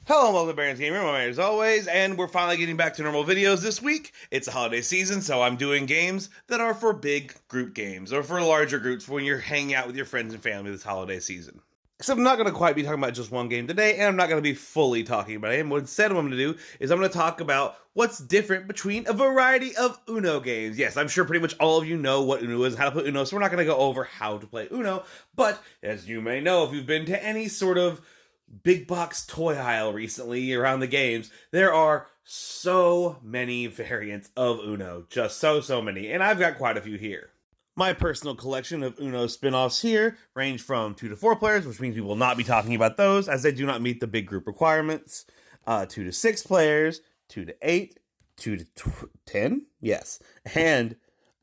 Hello, welcome to Baron's Gamer. My name is always, and we're finally getting back to normal videos this week. It's the holiday season, so I'm doing games that are for big group games, or for larger groups for when you're hanging out with your friends and family this holiday season. Except I'm not going to quite be talking about just one game today, and I'm not going to be fully talking about it. And what instead what I'm going to do is I'm going to talk about what's different between a variety of Uno games. Yes, I'm sure pretty much all of you know what Uno is, how to play Uno, so we're not going to go over how to play Uno. But, as you may know, if you've been to any sort of big box toy aisle recently around the games, there are so many variants of Uno. Just so many. And I've got quite a few here. My personal collection of Uno spin-offs here range from 2 to 4 players, which means we will not be talking about those, as they do not meet the big group requirements. 2 to 6 players, 2 to 8, 2 to 10, yes, and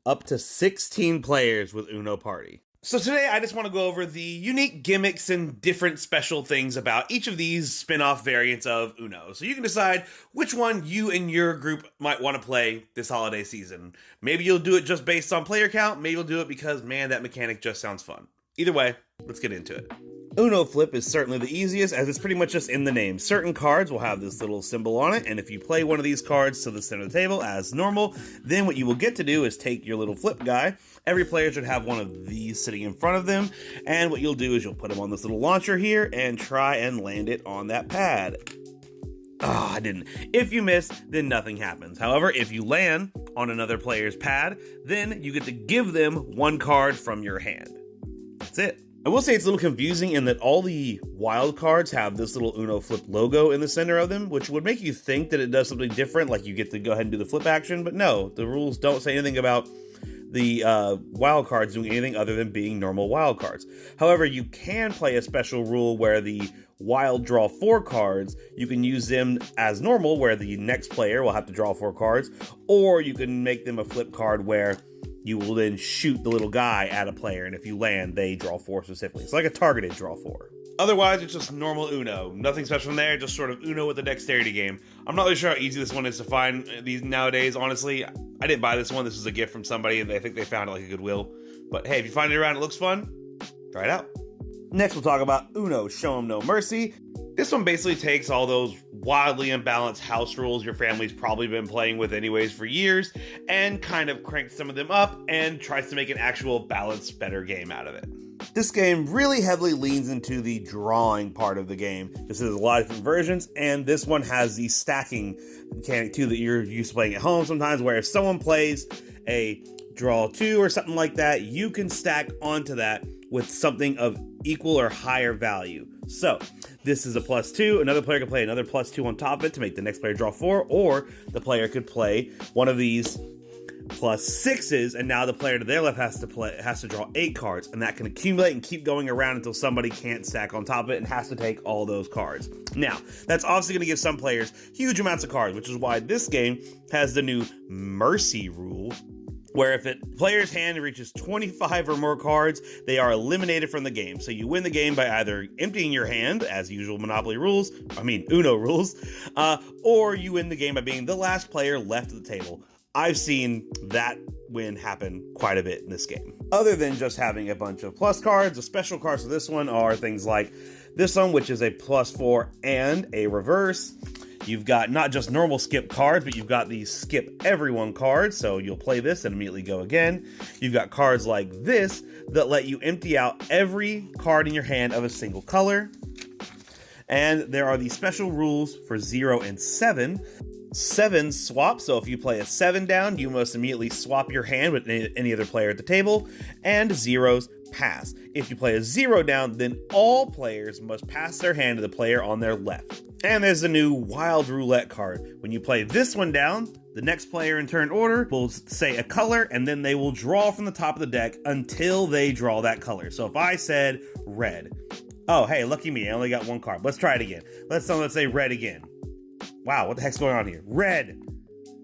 up to 16 players with Uno Party. So today I just want to go over the unique gimmicks and different special things about each of these spin-off variants of Uno. So you can decide which one you and your group might want to play this holiday season. Maybe you'll do it just based on player count. Maybe you'll do it because, man, that mechanic just sounds fun. Either way, let's get into it. Uno Flip is certainly the easiest, as it's pretty much just in the name. Certain cards will have this little symbol on it, and if you play one of these cards to the center of the table as normal, then what you will get to do is take your little flip guy. Every player should have one of these sitting in front of them, and what you'll do is you'll put him on this little launcher here and try and land it on that pad. Oh, I didn't. If you miss, then nothing happens. However, if you land on another player's pad, then you get to give them one card from your hand. That's it. I will say it's a little confusing in that all the wild cards have this little Uno Flip logo in the center of them, which would make you think that it does something different, like you get to go ahead and do the flip action, but no, the rules don't say anything about the wild cards doing anything other than being normal wild cards. However, you can play a special rule where the wild draw 4 cards, you can use them as normal, where the next player will have to draw 4 cards, or you can make them a flip card where you will then shoot the little guy at a player, and if you land, they draw 4 specifically. It's like a targeted draw 4. Otherwise, it's just normal Uno. Nothing special from there, just sort of Uno with a dexterity game. I'm not really sure how easy this one is to find these nowadays, honestly. I didn't buy this one. This was a gift from somebody, and I think they found it like a Goodwill. But hey, if you find it around, it looks fun, try it out. Next, we'll talk about Uno Show 'em No Mercy. This one basically takes all those wildly imbalanced house rules your family's probably been playing with anyways for years and kind of cranks some of them up and tries to make an actual balanced, better game out of it. This game really heavily leans into the drawing part of the game. This is a lot of different versions, and this one has the stacking mechanic too that you're used to playing at home sometimes, where if someone plays a draw 2 or something like that, you can stack onto that with something of equal or higher value. So, this is a +2. Another player can play another +2 on top of it to make the next player draw 4, or the player could play one of these +6s, and now the player to their left has to draw 8 cards, and that can accumulate and keep going around until somebody can't stack on top of it and has to take all those cards. Now, that's obviously going to give some players huge amounts of cards, which is why this game has the new Mercy rule, where if a player's hand reaches 25 or more cards, they are eliminated from the game. So you win the game by either emptying your hand, as usual Uno rules, or you win the game by being the last player left at the table. I've seen that win happen quite a bit in this game. Other than just having a bunch of plus cards, the special cards for this one are things like this one, which is a +4 and a reverse. You've got not just normal skip cards, but you've got these skip everyone cards, so you'll play this and immediately go again. You've got cards like this that let you empty out every card in your hand of a single color. And there are these special rules for 0 and 7. 7 swap, so if you play a 7 down, you must immediately swap your hand with any other player at the table, and 0s pass. If you play a 0 down, then all players must pass their hand to the player on their left. And there's the new Wild Roulette card. When you play this one down, the next player in turn order will say a color, and then they will draw from the top of the deck until they draw that color. So if I said red, oh hey, lucky me, I only got 1 card. Let's try it again. Let's say red again. Wow, what the heck's going on here? Red!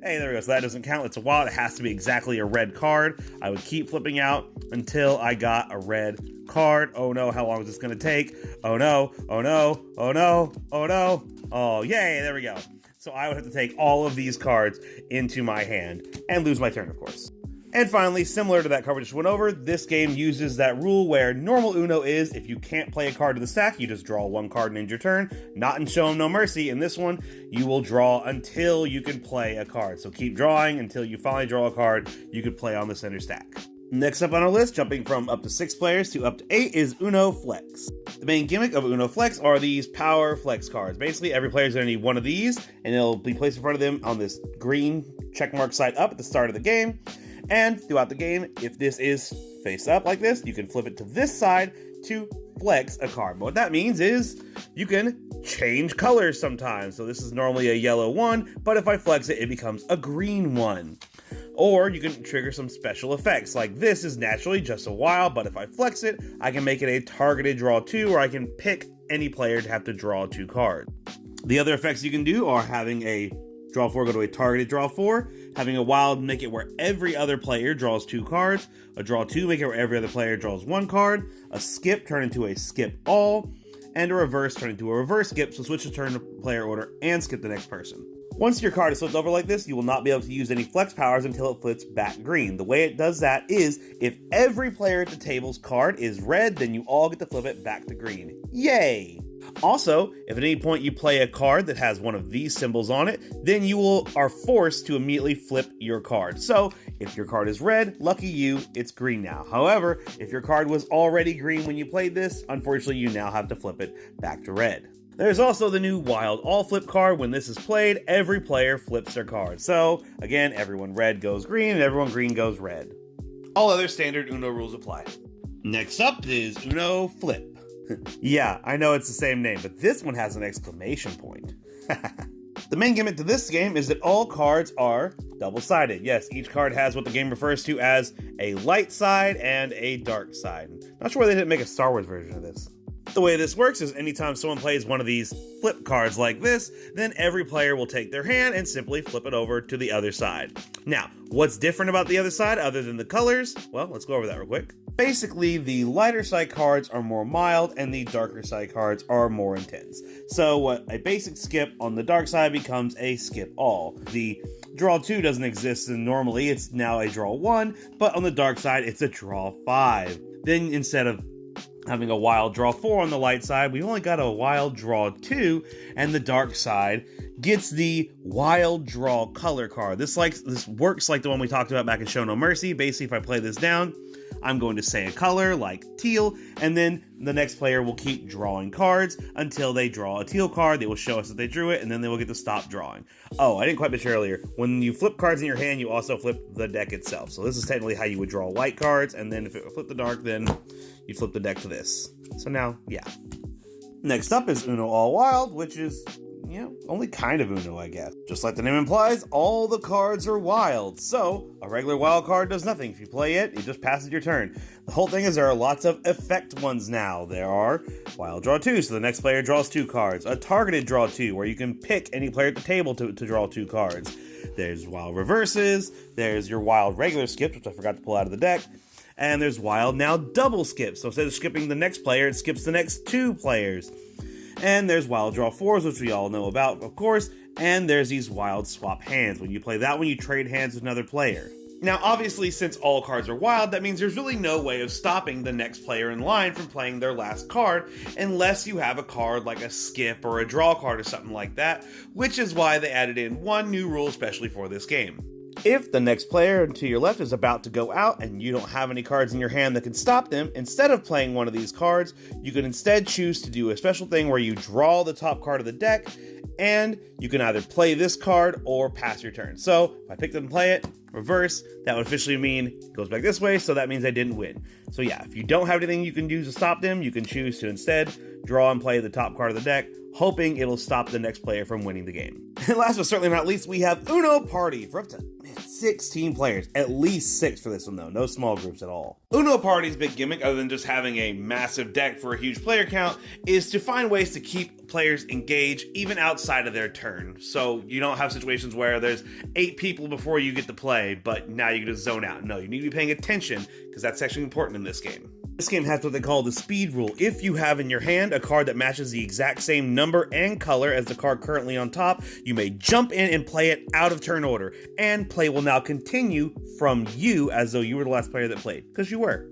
Hey, there we go. So that doesn't count. It's a wild. It has to be exactly a red card. I would keep flipping out until I got a red card. Oh no, how long is this going to take? Oh no, oh no, oh no, oh no. Oh, yay, there we go. So I would have to take all of these cards into my hand and lose my turn, of course. And finally, similar to that card we just went over, this game uses that rule where normal Uno is if you can't play a card to the stack, you just draw one card and end your turn. Not in Show 'em No Mercy. In this one, you will draw until you can play a card. So keep drawing until you finally draw a card you could play on the center stack. Next up on our list, jumping from up to 6 players to up to 8, is Uno Flex. The main gimmick of Uno Flex are these power flex cards. Basically, every player is going to need one of these, and it'll be placed in front of them on this green checkmark side up at the start of the game. And throughout the game, if this is face up like this, you can flip it to this side to flex a card. But what that means is you can change colors sometimes. So this is normally a yellow one, but if I flex it, it becomes a green one. Or you can trigger some special effects, like this is naturally just a wild, but if I flex it, I can make it a targeted draw 2, or I can pick any player to have to draw 2 cards. The other effects you can do are having a draw 4 go to a targeted draw 4, having a wild make it where every other player draws 2 cards, a draw 2 make it where every other player draws 1 card, a skip turn into a skip all, and a reverse turn into a reverse skip, so switch the turn to player order and skip the next person. Once your card is flipped over like this, you will not be able to use any flex powers until it flips back green. The way it does that is, if every player at the table's card is red, then you all get to flip it back to green. Yay! Also, if at any point you play a card that has one of these symbols on it, then you are forced to immediately flip your card. So, if your card is red, lucky you, it's green now. However, if your card was already green when you played this, unfortunately you now have to flip it back to red. There's also the new Wild All Flip card. When this is played, every player flips their card. So, again, everyone red goes green, and everyone green goes red. All other standard Uno rules apply. Next up is Uno Flip. Yeah, I know it's the same name, but this one has an exclamation point. The main gimmick to this game is that all cards are double-sided. Yes, each card has what the game refers to as a light side and a dark side. Not sure why they didn't make a Star Wars version of this. The way this works is anytime someone plays one of these flip cards like this, then every player will take their hand and simply flip it over to the other side. Now, what's different about the other side other than the colors? Well, let's go over that real quick. Basically, the lighter side cards are more mild and the darker side cards are more intense. So what a basic skip on the dark side becomes a skip all. The draw 2 doesn't exist, and normally it's now a draw 1, but on the dark side it's a draw 5. Then instead of having a wild draw 4 on the light side, we only got a wild draw 2, and the dark side gets the wild draw color card. This works like the one we talked about back in Show No Mercy. Basically, if I play this down, I'm going to say a color like teal, and then the next player will keep drawing cards until they draw a teal card. They will show us that they drew it, and then they will get to stop drawing. Oh, I didn't quite mention earlier, when you flip cards in your hand, you also flip the deck itself. So this is technically how you would draw white cards, and then if it flip the dark, then you flip the deck to this. So now, yeah. Next up is Uno All Wild, which is, only kind of Uno, I guess. Just like the name implies, all the cards are wild. So, a regular wild card does nothing. If you play it, it just passes your turn. The whole thing is there are lots of effect ones now. There are wild draw 2, so the next player draws 2 cards. A targeted draw 2, where you can pick any player at the table to draw 2 cards. There's wild reverses. There's your wild regular skips, which I forgot to pull out of the deck. And there's wild now double skips. So instead of skipping the next player, it skips the next 2 players. And there's wild draw 4s, which we all know about, of course. And there's these wild swap hands. When you play that one, you trade hands with another player. Now, obviously, since all cards are wild, that means there's really no way of stopping the next player in line from playing their last card, unless you have a card like a skip or a draw card or something like that, which is why they added in one new rule especially for this game. If the next player to your left is about to go out and you don't have any cards in your hand that can stop them, instead of playing one of these cards, you can instead choose to do a special thing where you draw the top card of the deck, and you can either play this card or pass your turn. So, if I pick them and play it, reverse, that would officially mean it goes back this way, so that means I didn't win. So yeah, if you don't have anything you can do to stop them, you can choose to instead draw and play the top card of the deck, hoping it'll stop the next player from winning the game. And last but certainly not least, we have Uno Party for up to 16 players. At least 6 for this one though, no small groups at all. Uno Party's big gimmick, other than just having a massive deck for a huge player count, is to find ways to keep players engaged even outside of their turn. So you don't have situations where there's 8 people before you get to play, but now you can just zone out. No, you need to be paying attention, because that's actually important in this game. This game has what they call the speed rule. If you have in your hand a card that matches the exact same number and color as the card currently on top, you may jump in and play it out of turn order, and play will now continue from you as though you were the last player that played, because you were.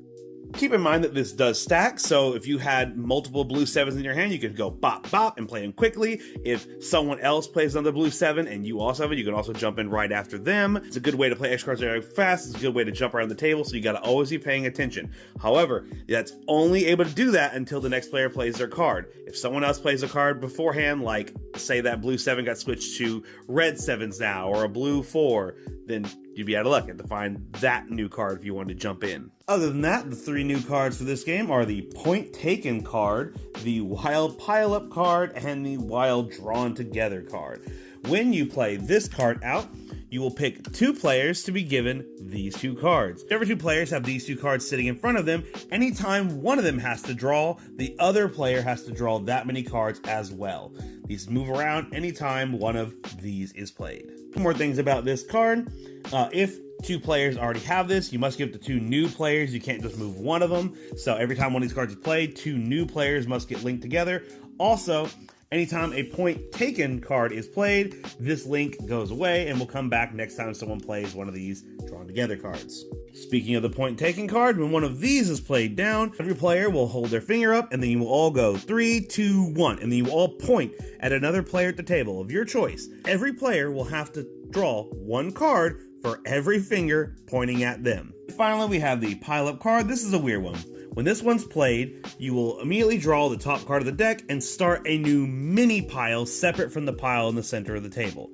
Keep in mind that this does stack, so if you had multiple blue 7s in your hand, you could go bop bop and play them quickly. If someone else plays another blue 7 and you also have it, you can also jump in right after them. It's a good way to play extra cards very fast. It's a good way to jump around the table, so you gotta always be paying attention. However, that's only able to do that until the next player plays their card. If someone else plays a card beforehand, like say that blue 7 got switched to red 7s now, or a blue 4, then you'd be out of luck. You have to find that new card if you want to jump in. Other than that, the 3 new cards for this game are the Point Taken card, the Wild Pileup card, and the Wild Drawn Together card. When you play this card out, you will pick 2 players to be given these 2 cards. Whichever 2 players have these 2 cards sitting in front of them, anytime one of them has to draw, the other player has to draw that many cards as well. These move around anytime one of these is played. More things about this card. If 2 players already have this, you must give it to 2 new players. You can't just move one of them. So every time one of these cards is played, 2 new players must get linked together. Also, anytime a Point Taken card is played, this link goes away and will come back next time someone plays one of these Drawn Together cards. Speaking of the Point Taken card, when one of these is played down, every player will hold their finger up, and then you will all go 3, 2, 1, and then you will all point at another player at the table of your choice. Every player will have to draw 1 card for every finger pointing at them. Finally, we have the Pileup card. This is a weird one. When this one's played, you will immediately draw the top card of the deck and start a new mini pile separate from the pile in the center of the table.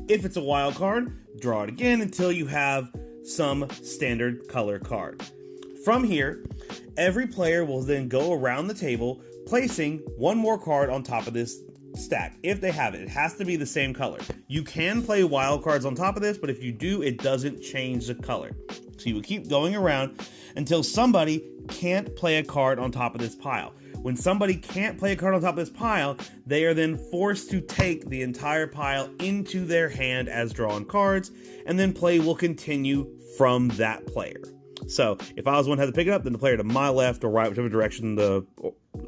If it's a wild card, draw it again until you have some standard color card. From here, every player will then go around the table, placing 1 more card on top of this stack. If they have it, it has to be the same color. You can play wild cards on top of this, but if you do, it doesn't change the color. So you will keep going around until somebody can't play a card on top of this pile. When somebody can't play a card on top of this pile, they are then forced to take the entire pile into their hand as drawn cards, and then play will continue from that player. So if I was one who had to pick it up, then the player to my left or right, whichever direction the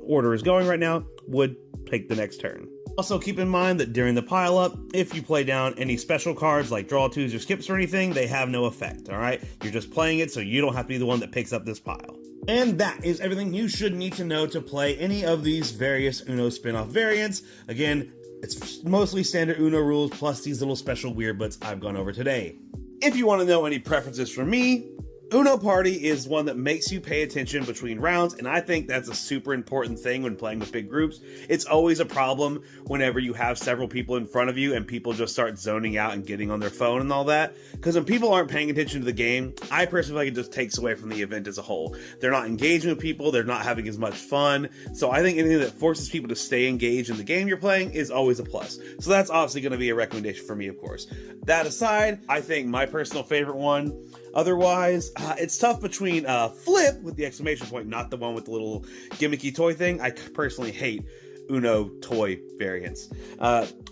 order is going right now, would take the next turn. Also keep in mind that during the pile up, if you play down any special cards like draw 2s or skips or anything, they have no effect, alright? You're just playing it so you don't have to be the one that picks up this pile. And that is everything you should need to know to play any of these various Uno spin-off variants. Again, it's mostly standard Uno rules plus these little special weird bits I've gone over today. If you want to know any preferences from me, Uno Party is one that makes you pay attention between rounds, and I think that's a super important thing when playing with big groups. It's always a problem whenever you have several people in front of you and people just start zoning out and getting on their phone and all that. Because when people aren't paying attention to the game, I personally feel like it just takes away from the event as a whole. They're not engaging with people, they're not having as much fun. So I think anything that forces people to stay engaged in the game you're playing is always a plus. So that's obviously going to be a recommendation for me, of course. That aside, I think my personal favorite one, otherwise, it's tough between Flip with the exclamation point, not the one with the little gimmicky toy thing. I personally hate Uno toy variants.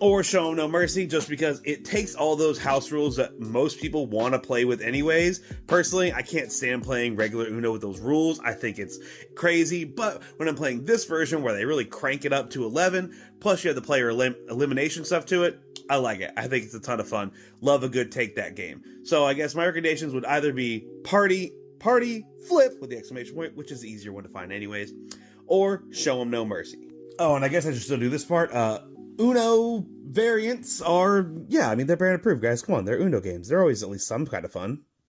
Or Show 'em No Mercy, just because it takes all those house rules that most people want to play with anyways. Personally, I can't stand playing regular Uno with those rules. I think it's crazy, but when I'm playing this version where they really crank it up to 11, plus you have the player elimination stuff to it, I like it. I think it's a ton of fun. Love a good take that game. So I guess my recommendations would either be Party, Flip with the exclamation point, which is the easier one to find anyways, or Show 'em No Mercy. Oh, and I guess I should still do this part. Uno variants are, yeah, I mean, they're brand approved, guys. Come on, they're Uno games. They're always at least some kind of fun.